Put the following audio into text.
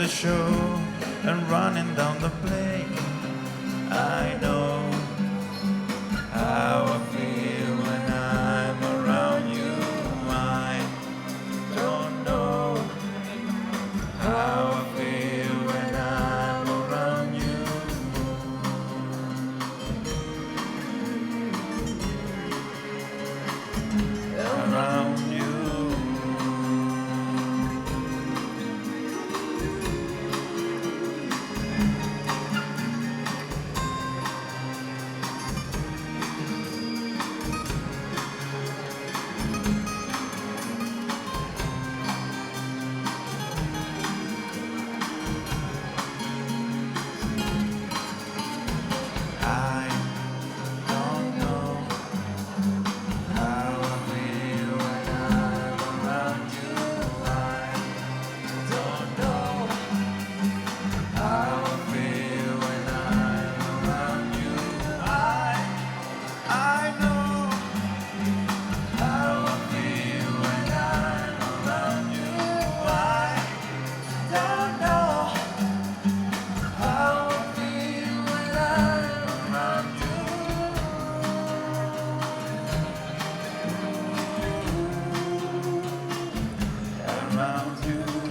the show and running down the plane. I know how I feel when I'm around you. I don't know how I feel when I'm around you. Around you. I don't know how I feel when I'm around you. I don't know how I feel when I'm around you. I know how I feel when I'm around you. I don't know how I feel when I'm around you. Around you.